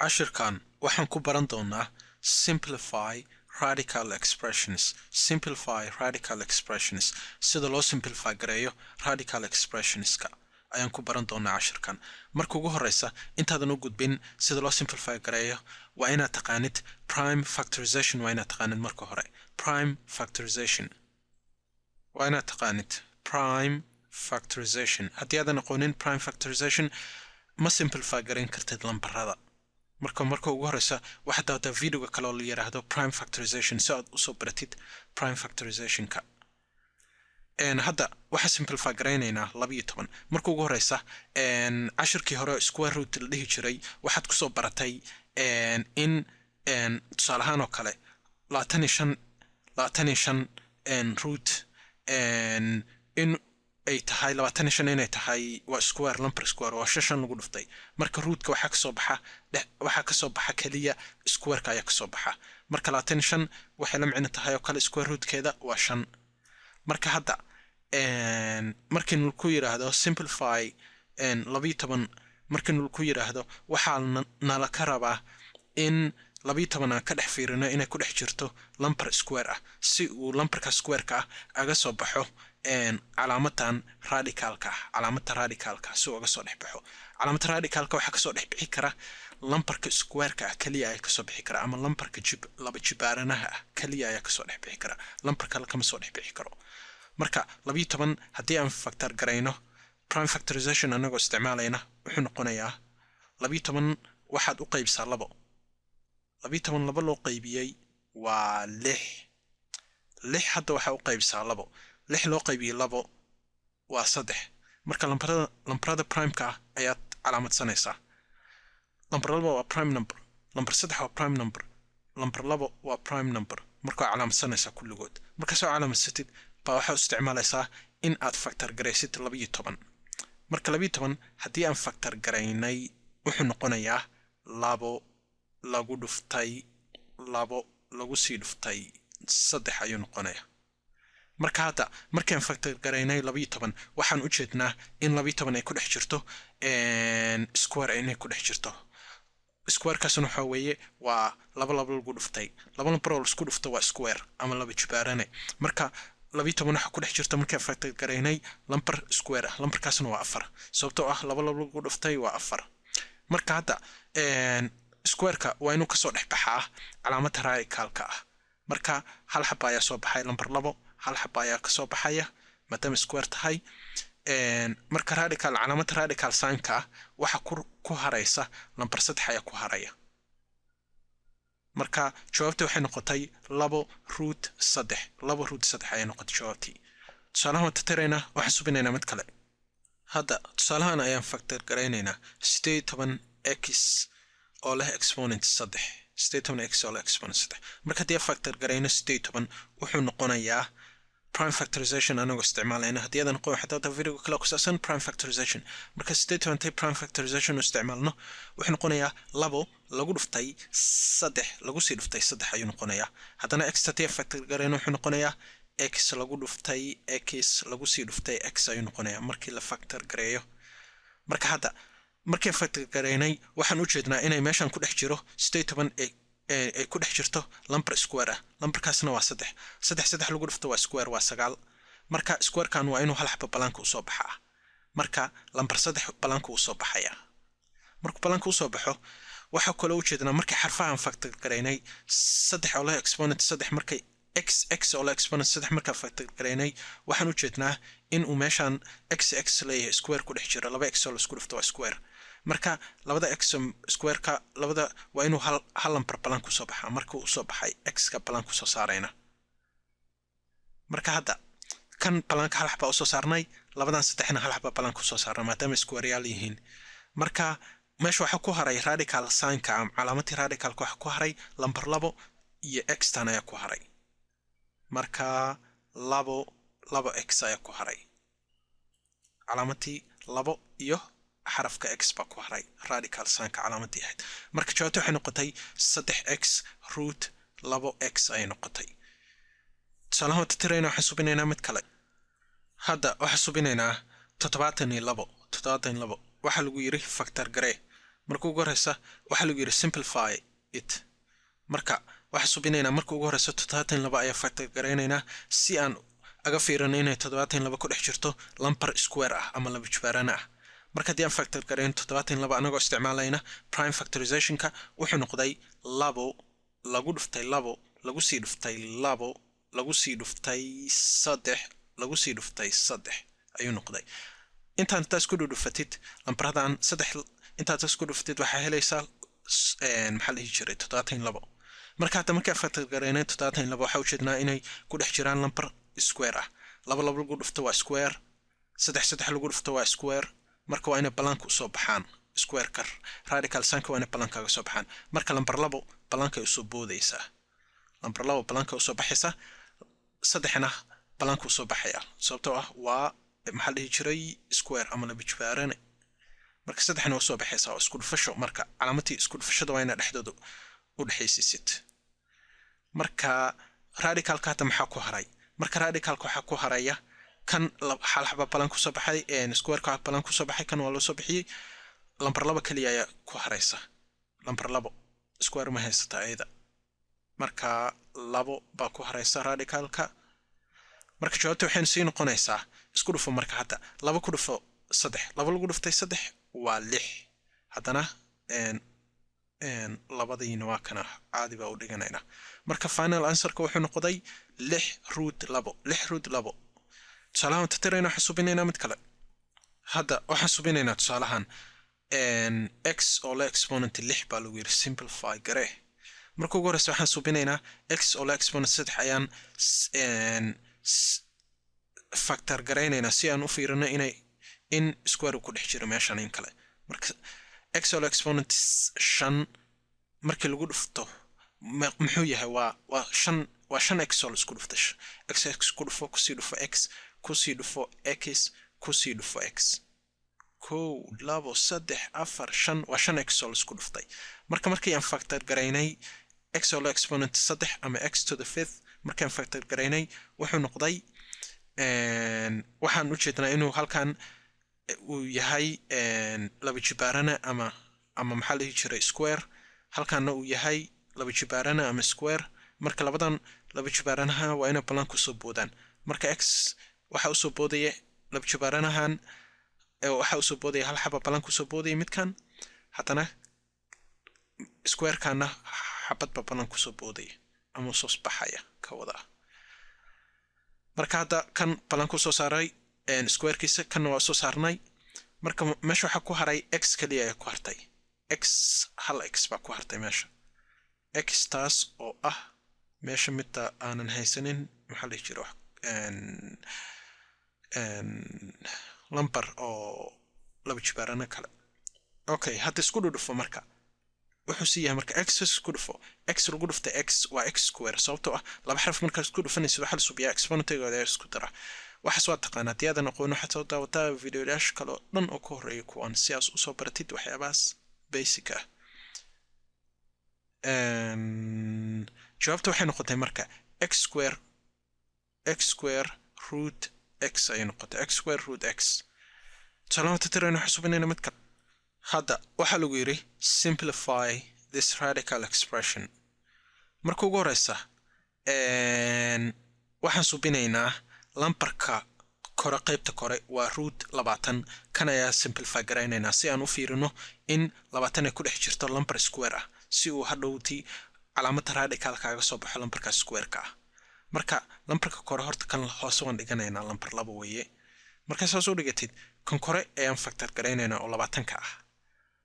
cashirkan waxaan ku baran doonaa simplify radical expressions sida loo simplify gareeyo radical expressionska ayaan ku baran doonaa cashirkan marka ugu horeysa intaadan u gudbin sida loo simplify gareeyo waa inaad taqaanid prime factorization waa inaad taqaanid marka hore prime factorization haddii aadan aqoonin prime factorization ma simplify gareyn kartid lambarada marka ugu horeysa waxaad daawataa videoga kale oo la yiraahdo prime factorization si aad usoo baratid prime factorizationka hadda waxaa simplify gareynaynaa 12 marka ugu horeysa cashirkii hore square root la dhihi jiray waxaad kusoo baratay in tusaale ahaan oo kale 25 root in ay tahay 25 inay tahay waa square number square waa 6 lagu dhuftay marka rootka waxa ka soo baxa kaliya square-ka ayaa ka soo baxa marka 25 waxay la macno tahay oo kale square root-keeda waa 5 marka hadda markii ku yiraahdo simplify 12 markii ku yiraahdo waxa nala ka rabaa in 12 ka dhex fiirino inay ku dhex jirto number square ah si uu numberka square-ka aga soo baxo calaamadan radicalka si uga soo dhex baxo calaamada radicalka waxa ka soo dhex bixi kara numberka square-ka kaliya ay ka soo bixi kara ama numberka laba jibaaranaha kaliya ay ka soo dhex bixi kara numberka kama soo dhex bixi karo marka 12 hadii aan factor gareyno prime factorization anagoo isticmaalayna wuxuu noqonayaa 12 waxaad u qaybsaa 2 12 loo qaybiyay waa 6 hadda waxa u qaybsaa 2 6 loo qaybiyay 2 waa 3 marka lambarada prime-ka ayaad calaamadsanaysaa lambar 2 waa prime number lambar 3 waa prime number lambar 2 waa prime number marka calaamadsanaysaa kulligood marka soo calaamadsated baa waxa isticmaalaysaa in aad factor gareysid 12 marka 12 hadii aan factor gareynay wuxuu noqonayaa 2 lagu dhuftay 2 lagu sii dhuftay 3 ayuu noqonayaa marka hadda markaan factor gareynay 12 waxaan u jeednaa in 12 ay ku dhex jirto square ay ku dhex jirto square-kaasna waxa weeye waa 2 lagu dhuftay 2 number oo isku dhufto waa square ama laba jibaarane marka 12 waxa ku dhex jirta markaan factor gareynay number square numberkaasna waa 4 sababtoo ah 2 lagu dhuftay waa 4 marka hadda square-ka waa inuu ka soo dhex baxaa calaamada radicalka marka hal xaba ayaa soo baxay number 2 hal xaba ayaa ka soo baxaya maadaama square tahay marka radical calaamada radical sign-ka waxa ku haraysa number 3 ayaa ku haraya marka jawaabtu waxay noqotay 2 root 3 ayay noqotay jawaabtii tusaalahan tatarayna waxaan subinaynaa mid kale hadda tusaalahan ayaan factor gareynaynaa 18x oo leh exponent 3 18x oo leh exponent 3 marka hadii factor gareyno 18 wuxuu noqonayaa prime factorization anagoo isticmaalayna hadii aadan qoon xataa video kale ku saabsan prime factorization marka 18 prime factorization isticmaalno wuxuu noqonayaa 2 lagu dhuftay 3 lagu sii dhuftay 3 ayuu noqonayaa haddana x hadii factor gareyno wuxuu noqonayaa x lagu dhuftay x lagu sii dhuftay x ayuu noqonayaa markii la factor gareeyo marka hadda markii factor gareynay waxaan u jeednaa inay meeshan ku dhex jiro 18 ay ku dhex jirto number square numberkaasna waa 3 lagu dhufto waa square waa 9 marka square-kan waa inuu hal xaba balaanka u soo baxaa marka number 3 balaanka u soo baxaya marka balaanka u soo baxo waxa kale oo jeedna markii xarfahan factor gareynay 3 oo leh exponent 3 markay x oo leh exponent 3 marka factor gareynay waxaan u jeednaa in uu meeshan x leeyahay square ku dhex jiro 2x oo la isku dhufto waa square marka labada x square-ka labada waa inuu hal number balaanka soo baxaa marka uu soo baxay x-ka balaanka soo saarayna marka hadda kan balaanka hal xaba soo saarnay labadan 3na hal xaba balaanka soo saarnay maadaama square-yaal yihiin marka meesha waxa ku haray radical sign-ka calaamadii radicalka waxa ku haray number 2 iyo x tan ayaa ku haray marka 2x ayaa ku haray calaamadii 2 iyo xarafka x ba ku haray radical sign-ka calaamadii ahayd marka jawaabtu waxay noqotay 3x root 2x ay noqotay tusaalahan tatarayna waxaan subinaynaa mid kale hadda waxaan subinaynaa 72 waxa lagu yiri factor garee marka ugu horeysa waxa lagu yiri simplify it marka waxa subinaynaa marka ugu horeysa 72 ayaa factor gareynaynaa si aan aga fiirino inay 72 ku dhex jirto lambar square ah ama laba jibaarana ah marka hadii aan factor gareyn 72 anagoo isticmaalayna prime factorizationka wuxuu noqday 2 lagu dhuftay 2 lagu sii dhuftay 2 lagu sii dhuftay 3 lagu sii dhuftay 3 ayuu noqday intaan taas ku dhufatid lambardan 3 intaan taas ku dhufatid waxa helaysaa maxaa la jiray 72 marka hadda marka factor gareynay 72 waxa uu jeednaa inay ku dhex jiraan lambar square ah 2 lagu dhufto waa square 3 lagu dhufto waa square marka waa inay balaanka u soo baxaan square ka radical sign-ka waa inay balaanka uga soo baxaan marka lambar 2 balaanka u soo boodaysa lambar 2 balaanka u soo baxaysa 3na balaanka u soo baxaya sababtoo ah waa maxaa la jiray square ama laba jibaarane marka 3na u soo baxaysa oo isku dhufasho marka calaamadii isku dhufashada waa inay dhexdooda u dhaxaysiisid marka radicalka hada maxaa ku haray marka radicalka waxa ku haraya kan hal xaba balan ku soo baxay square ka balan ku soo baxay kan waa loo soo bixiyay lambar 2 kaliya ayaa ku haraysa lambar 2 square ma haysta ayada marka 2 baa ku haraysa radicalka marka jawaabtu waxay sii noqonaysaa isku dhufo marka hadda 2 ku dhufo 3 2 lagu dhuftay 3 waa 6 hadana labadiina waa kana caadi baa u dhiganaynaa marka final answer-ka wuxuu noqday 6√2 tusaalahan tatirayna waxaan subinaynaa mid kale hadda waxaan subinaynaa tusaalahan x oo la exponent 6 baa lagu yiri simplify garee marka ugu horeysa waxaan subinaynaa x oo la exponent 3 ayaan factor gareynaynaa si aan u fiirino in square ku dhex jiro meeshan in kale marka x oo la exponent 5 markii lagu dhufto muxuu yahay waa 5x oo isku dhuftay x ku dhufo ku sii dhufo x ku sii dhufo x ku sii dhufo x 1 2 3 4 5 waa 5x oo isku dhuftay markii aan factor gareynay x oo la exponent 3 ama x to the 5th markaan factor gareynay wuxuu noqday waxaan u jeednaa inuu halkan uu yahay laba jibaarana ama maxaa la jiray square halkaana uu yahay laba jibaarana ama square marka labadan laba jibaaranaha waa inay balaanka soo boodaan marka x waxa uu soo boodaya laba jibaaranahan waxa uu soo boodaya hal xaba balaanka soo boodaya midkan hadana square kana xabad balaanka soo boodaya ama soo baxaya ka wada marka hadda kan balaanka soo saaray square kiisa kan waa soo saarnay marka meesha waxa ku haray x kaliya ay ku hartay x hal x baa ku hartay meesha x taas oo ah meesha midda aanan haysanin maxaa la jiro lambar oo laba jibaarana kale okay hadda isku dhufo marka wuxuu siyaa marka x isku dhufo x lagu dhufta x waa x square sababtoo ah laba xaraf marka isku dhufanayso waxa la subiyaa exponent-gooda isku dara waxa soo taqaana tiyada aqoon waxa soo daawataa video-yaash kale oo dhan oo ka horeeya kuwan si aad u soo baratid waxyaabaas basic ah jawaabtu waxay noqotay marka x square root x ay noqotay x square root x salaamta tirayna xusubinayna mid kale hadda waxa lagu yiri simplify this radical expression marka ugu horeysa waxaan subinaynaa lambarka kore qaybta kore waa root 20 kan ayaa simplify gareynaynaa si aan u fiirino in 20 ay ku dhex jirto lambar square ah si uu hadhowtii calaamadda radical kaaga soo baxo lambarka square ka marka lambarka kore horta kan hoos waan dhiganaynaa lambar 2 weeye marka soo dhigatid kan kore ayaan factor gareynaynaa oo 20 ka ah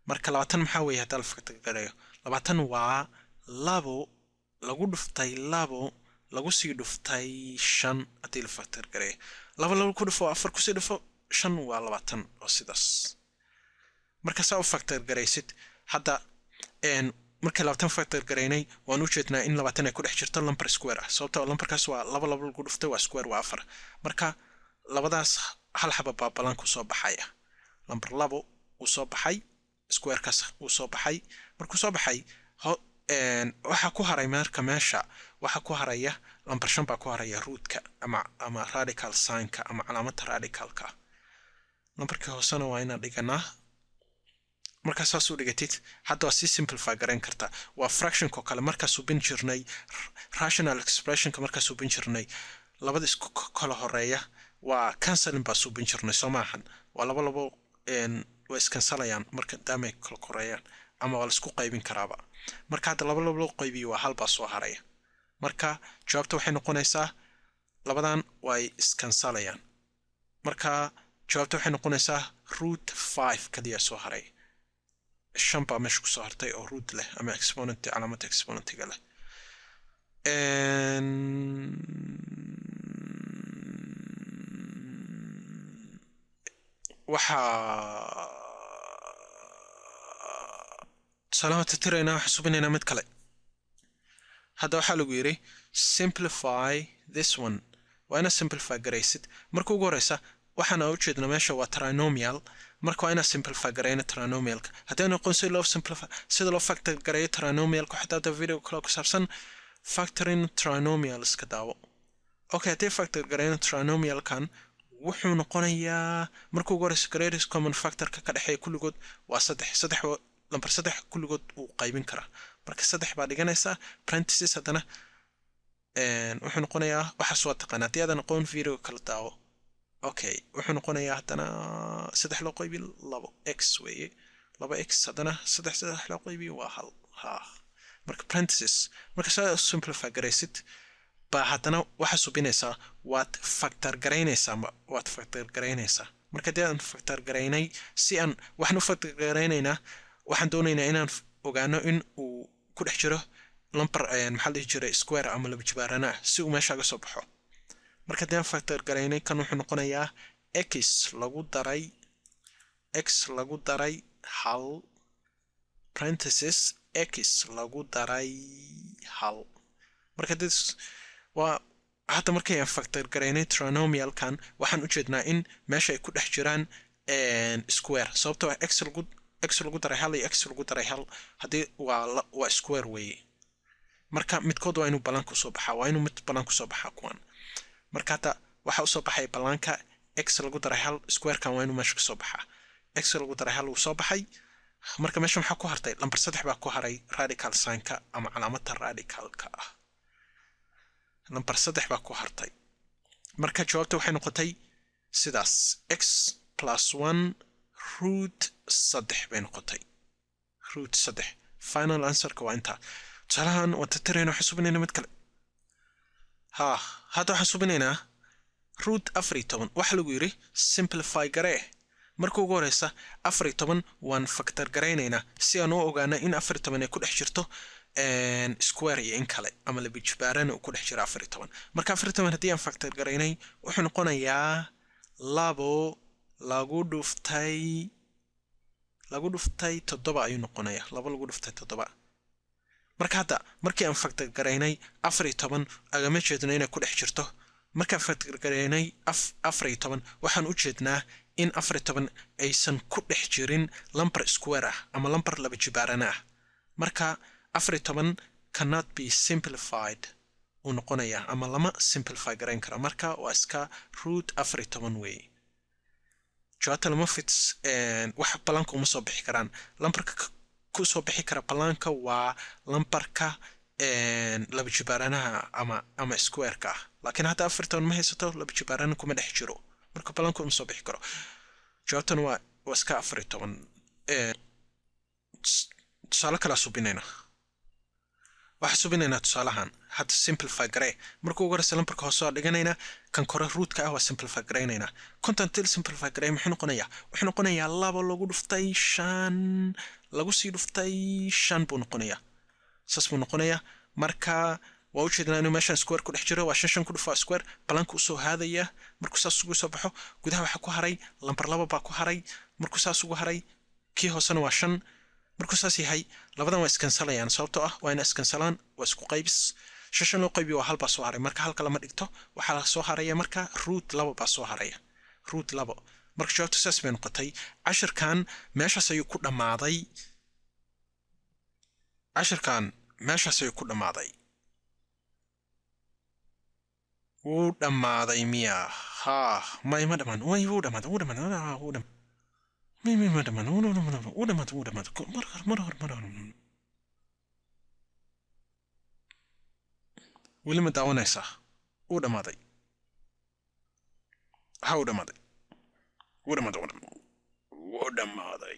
marka 20 maxaa weeye hadda la factor gareeyo 20 waa 2 lagu dhuftay 2 lagu sii dhuftay 5 hadii la factor gareeyo 2 lagu ku dhufo 4 ku sii dhufo 5 waa 20 oo sidaas marka saa factor gareysid hadda marka 20 factor gareynay waan u jeednaa in 20 ay ku dhex jirto lambar square ah sababtoo lambarkaas waa 2 lagu dhuftay waa square waa 4 marka labadaas hal xaba balan ku soo baxaya lambar 2 uu soo baxay square kaas uu soo baxay markuu soo baxay waxa ku haray marka meesha waxa ku haraya lambar 5 baa ku haraya root-ka ama radical sign-ka ama calaamadda radical-ka lambarka hoosana waa inaan dhiganaa marka saas u dhigatid hadda waa si simplify gareyn kartaa waa fractionka kale markaas uu bin jirnay rational expressionka markaas uu bin jirnay labada isku kala horeeya waa canceling baa soo bin jirnay Soomahan waa laba way iskansalayaan marka daamay kala koreeyaan ama waa la isku qaybin karaaba marka hadda laba loo qaybiyo waa hal baa soo haraya marka jawaabta waxay noqonaysaa labadan way iskansalayaan marka jawaabta waxay noqonaysaa √5 kaliya soo haray shan baa meesha ku soo hartay oo root leh ama exponent calaamada exponentiga leh waxaa salaamata tirayna waxa subinayna mid kale hadda waxaa lagu yiri simplify this one waa ina simplify garaysid marka ugu horeysa waxaana u jeedna meesha waa trinomial marka waa ina simplify garayna trinomialka haddii noqon si loo simplify sida loo factor gareeyo trinomialka xataa video kale ku saabsan factoring trinomial iska daawo okay haddii factor garayna trinomialkan wuxuu noqonayaa marka ugu horeysa greatest common factor ka dhaxeeya kulligood waa 3 number 3 kulligood uu qaybin kara marka 3 baa dhiganaysa parenthesis hadana wuxuu noqonayaa waxa soo taqaan haddii aad noqon video kala daawo okay wuxuu noqonayaa hadana 3 loo qaybi 2x weeye 2x hadana 3 loo qaybi waa hal marka parenthesis marka saa simplify garaysid baa hadana waxa subinaysaa waad factor garaynaysaa marka daan factor garaynay si aan waxnu factor garaynayna waxaan doonaynaa inaan ogaano in uu ku dhex jiro number maxaa la jiray square ama laba jibaarana si uu meesha ga soo baxo marka daan factor garaynay kan wuxuu noqonayaa x lagu daray hal parenthesis x lagu daray hal marka waa hadda markay aan factor garaynay trinomialkan waxaan u jeednaa in meesha ay ku dhex jiraan square sababtoo ah x lagu daray hal iyo x lagu daray hal hadii waa square way marka midkood waa inuu balanku soo baxaa waa inuu mid balanku soo baxaa kuwan marka hadda waxa uu soo baxay balanka x lagu daray hal square kan waa inuu meesha ka soo baxaa x lagu daray hal uu soo baxay marka meesha waxa ku hartay number 3 baa ku haray radical sign-ka ama calaamada radicalka ah number 3 baa ku hartay marka jawaabtu waxay noqotay sidaas x + 1 √3 bay noqotay √3 final answer-ka waa inta salahan wada tirayna xusubinayna mid kale hadda xusubinaynaa √14 waxa lagu yiri simplify garee marka ugu horeysa 14 waan factor garaynaynaa si aan u ogaano in 14 ay ku dhex jirto square iyo in kale ama la bijbaarana ku dhex jira 14 marka 14 hadii aan factor garaynay wuxuu noqonayaa 2 lagu dhuftay 7 ayuu noqonayaa 2 lagu dhuftay 7 marka hadda markii aan factor garaynay 14 agama jeedno inay ku dhex jirto marka factor garaynay 14 waxaan u jeednaa in 14 aysan ku dhex jirin number square ah ama number laba jibaarana ah marka 14 cannot be simplified uu noqonayaa ama lama simplify garayn kara marka waa iska √14 way jawaabta lama fits wax balanka uma soo bixi karaan numberka ku soo bixi kara balanka waa numberka laba jibaaranaha ama square-ka ah laakiin hadda 14 ma haysato laba jibaarana kuma dhex jiro marka balanka uma soo bixi karo jawaabtan waa iska 14 tusaale kala subinayna waxa subinayna tusaalahan hadda simplify garee marka ugu horeysa numberka hoos soo dhiganayna kan kore root-ka ah waa simplify garaynayna content simplify garee wuxuu noqonayaa 2 lagu dhuftay 5 lagu sii dhuftay 5 buu noqonayaa saas buu noqonayaa marka waa u jeednaa inuu meeshan square ku dhex jiro waa 5 ku dhufaa square balanku soo haadaya markuu saas ugu soo baxo gudaha waxa ku haray number 2 baa ku haray markuu saas ugu haray kii hoosana waa 5 markuu saas yahay labadan waa iskansalayaan sababtoo ah waa in iskansalaan waa isku qaybis 5 loo qaybiyo waa hal baa soo haray marka halka lama dhigto waxa la soo haraya marka √2 baa soo haraya √2 marka jawaabtu saas bay noqotay cashirkan meeshaas ayuu ku dhamaaday wuu dhamaaday miya ma dhamaan wuu dhamaaday ما دمان ودمات مرة weli ma daawanaysaa wuu dhammaaday ha u dhammaaday wuu dhammaaday